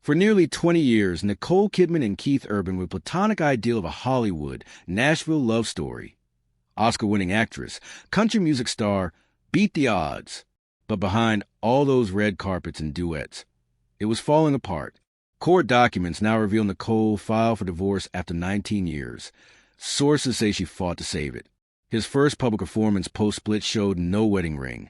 For nearly 20 years, Nicole Kidman and Keith Urban were a platonic ideal of a Hollywood, Nashville love story. Oscar-winning actress, country music star, beat the odds. But behind all those red carpets and duets, it was falling apart. Court documents now reveal Nicole filed for divorce after 19 years. Sources say she fought to save it. His first public performance post-split showed no wedding ring,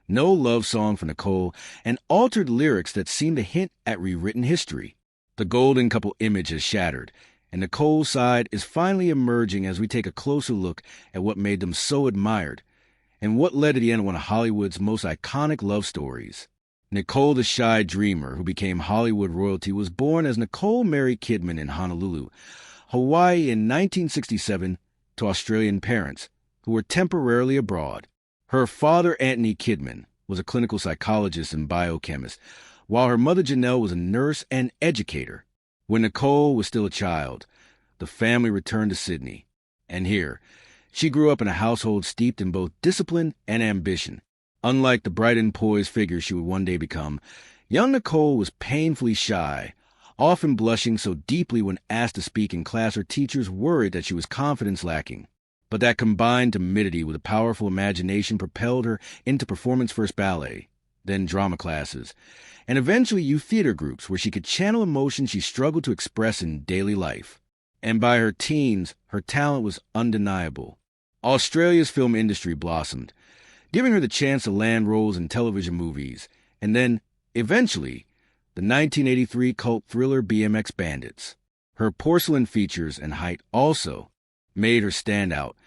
no love song for Nicole, and altered lyrics that seemed to hint at rewritten history. The golden couple image has shattered, and Nicole's side is finally emerging as we take a closer look at what made them so admired, and what led to the end of one of Hollywood's most iconic love stories. Nicole the Shy Dreamer, who became Hollywood royalty, was born as Nicole Mary Kidman in Honolulu, Hawaii in 1967 to Australian parents who were temporarily abroad. Her father, Anthony Kidman, was a clinical psychologist and biochemist, while her mother, Janelle, was a nurse and educator. When Nicole was still a child, the family returned to Sydney. And here, she grew up in a household steeped in both discipline and ambition. Unlike the bright and poised figure she would one day become, young Nicole was painfully shy, often blushing so deeply when asked to speak in class her teachers worried that she was confidence lacking. But that combined timidity with a powerful imagination propelled her into performance-first ballet, then drama classes, and eventually youth theater groups where she could channel emotions she struggled to express in daily life. And by her teens, her talent was undeniable. Australia's film industry blossomed, giving her the chance to land roles in television movies, and then, eventually, the 1983 cult thriller BMX Bandits. Her porcelain features and height also made her stand out,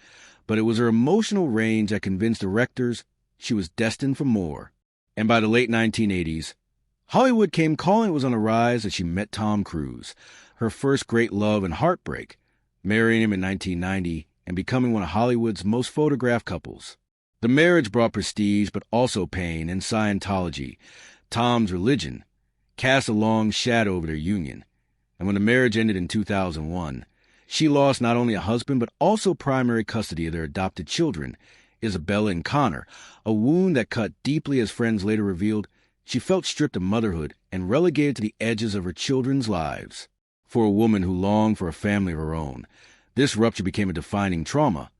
but it was her emotional range that convinced directors she was destined for more. And by the late 1980s, Hollywood came calling. It was on a rise as she met Tom Cruise, her first great love and heartbreak, marrying him in 1990 and becoming one of Hollywood's most photographed couples. The marriage brought prestige but also pain, and Scientology, Tom's religion, cast a long shadow over their union. And when the marriage ended in 2001, she lost not only a husband but also primary custody of their adopted children, Isabella and Connor, a wound that cut deeply. As friends later revealed, she felt stripped of motherhood and relegated to the edges of her children's lives. For a woman who longed for a family of her own, this rupture became a defining trauma.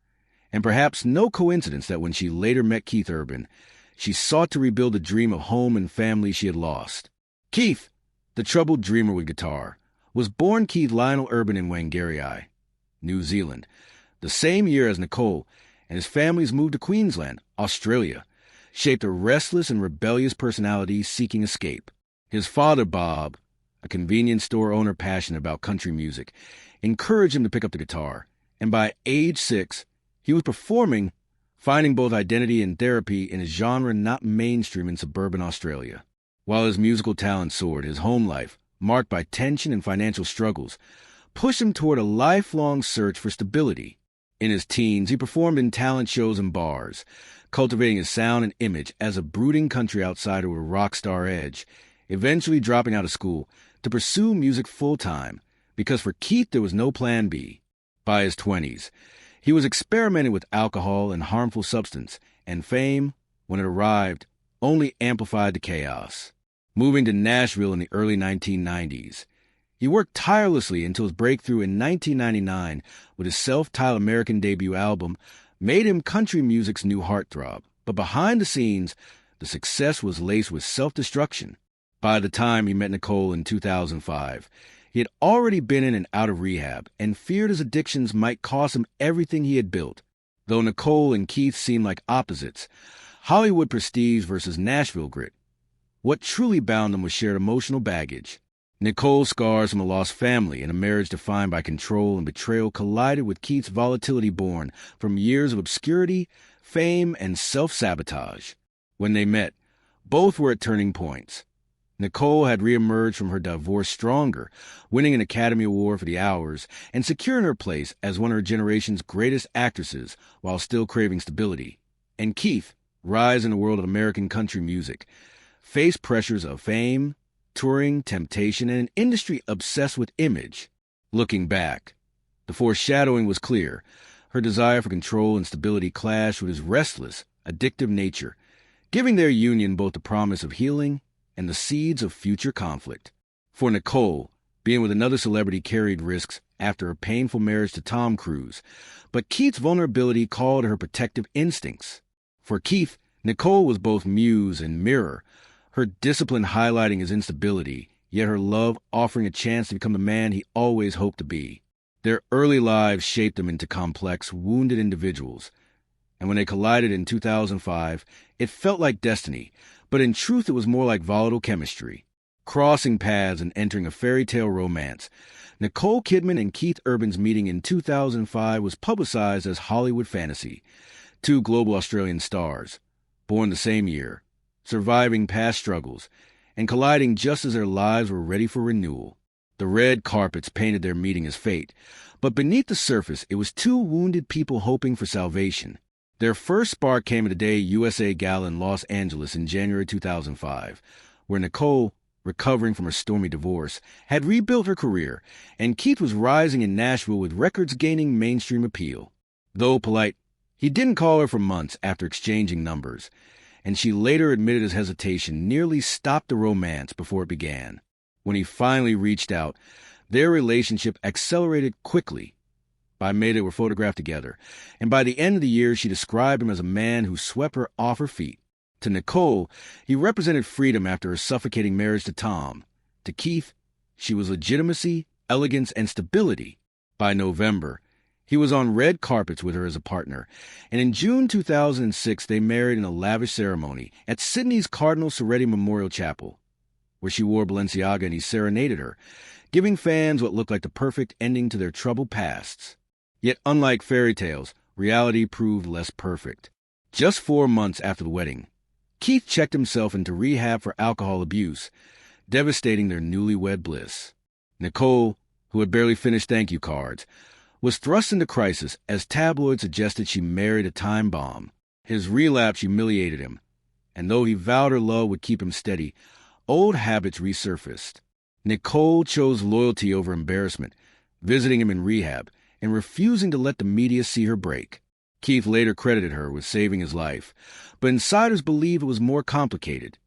And perhaps no coincidence that when she later met Keith Urban, she sought to rebuild the dream of home and family she had lost. Keith, the troubled dreamer with guitar, was born Keith Lionel Urban in Whangarei, New Zealand, the same year as Nicole, and his family's move to Queensland, Australia, shaped a restless and rebellious personality seeking escape. His father, Bob, a convenience store owner passionate about country music, encouraged him to pick up the guitar, and by age 6, he was performing, finding both identity and therapy in a genre not mainstream in suburban Australia. While his musical talent soared, his home life, marked by tension and financial struggles, pushed him toward a lifelong search for stability. In his teens, he performed in talent shows and bars, cultivating his sound and image as a brooding country outsider with a rock star edge, eventually dropping out of school to pursue music full-time, because for Keith there was no plan B. By his 20s, he was experimenting with alcohol and harmful substance, and fame, when it arrived, only amplified the chaos. Moving to Nashville in the early 1990s, he worked tirelessly until his breakthrough in 1999 with his self-titled American debut album made him country music's new heartthrob. But behind the scenes, the success was laced with self-destruction. By the time he met Nicole in 2005, he had already been in and out of rehab and feared his addictions might cost him everything he had built. Though Nicole and Keith seemed like opposites, Hollywood prestige versus Nashville grit, what truly bound them was shared emotional baggage. Nicole's scars from a lost family and a marriage defined by control and betrayal collided with Keith's volatility born from years of obscurity, fame, and self-sabotage. When they met, both were at turning points. Nicole had reemerged from her divorce stronger, winning an Academy Award for The Hours and securing her place as one of her generation's greatest actresses while still craving stability. And Keith, rise in the world of American country music, faced pressures of fame, touring, temptation, and an industry obsessed with image. Looking back, the foreshadowing was clear. Her desire for control and stability clashed with his restless, addictive nature, giving their union both the promise of healing and the seeds of future conflict. For Nicole, being with another celebrity carried risks after a painful marriage to Tom Cruise, but Keith's vulnerability called her protective instincts. For Keith, Nicole was both muse and mirror, her discipline highlighting his instability, yet her love offering a chance to become the man he always hoped to be. Their early lives shaped them into complex, wounded individuals, and when they collided in 2005, it felt like destiny, but in truth it was more like volatile chemistry. Crossing paths and entering a fairy tale romance, Nicole Kidman and Keith Urban's meeting in 2005 was publicized as Hollywood fantasy. Two global Australian stars, born the same year, surviving past struggles, and colliding just as their lives were ready for renewal. The red carpets painted their meeting as fate, but beneath the surface it was two wounded people hoping for salvation. Their first spark came at a Day USA Gala in Los Angeles in January 2005, where Nicole, recovering from her stormy divorce, had rebuilt her career, and Keith was rising in Nashville with records gaining mainstream appeal. Though polite, he didn't call her for months after exchanging numbers, and she later admitted his hesitation nearly stopped the romance before it began. When he finally reached out, their relationship accelerated quickly. By May they were photographed together, and by the end of the year she described him as a man who swept her off her feet. To Nicole, he represented freedom after her suffocating marriage to Tom. To Keith, she was legitimacy, elegance, and stability. By November, he was on red carpets with her as a partner, and in June 2006 they married in a lavish ceremony at Sydney's Cardinal Soretti Memorial Chapel, where she wore Balenciaga and he serenaded her, giving fans what looked like the perfect ending to their troubled pasts. Yet unlike fairy tales, reality proved less perfect. Just 4 months after the wedding, Keith checked himself into rehab for alcohol abuse, devastating their newlywed bliss. Nicole, who had barely finished thank you cards, was thrust into crisis as tabloids suggested she married a time bomb. His relapse humiliated him, and though he vowed her love would keep him steady, old habits resurfaced. Nicole chose loyalty over embarrassment, visiting him in rehab and refusing to let the media see her break. Keith later credited her with saving his life, but insiders believe it was more complicated.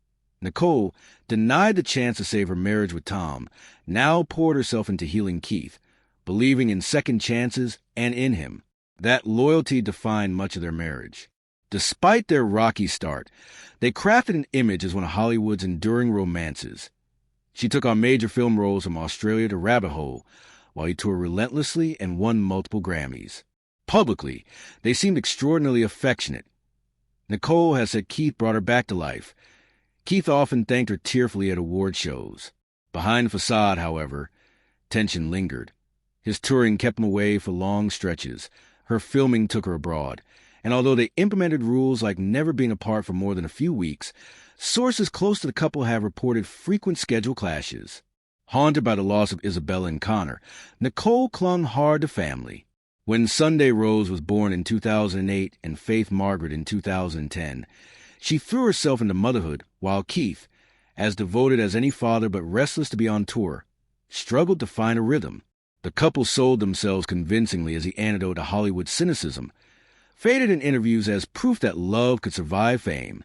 Nicole, denied the chance to save her marriage with Tom, now poured herself into healing Keith, believing in second chances and in him. That loyalty defined much of their marriage. Despite their rocky start, they crafted an image as one of Hollywood's enduring romances. She took on major film roles from Australia to Rabbit Hole, while he toured relentlessly and won multiple Grammys. Publicly, they seemed extraordinarily affectionate. Nicole has said Keith brought her back to life. Keith often thanked her tearfully at award shows. Behind the facade, however, tension lingered. His touring kept him away for long stretches. Her filming took her abroad. And although they implemented rules like never being apart for more than a few weeks, sources close to the couple have reported frequent schedule clashes. Haunted by the loss of Isabella and Connor, Nicole clung hard to family. When Sunday Rose was born in 2008 and Faith Margaret in 2010, she threw herself into motherhood while Keith, as devoted as any father but restless to be on tour, struggled to find a rhythm. The couple sold themselves convincingly as the antidote to Hollywood cynicism, faded in interviews as proof that love could survive fame.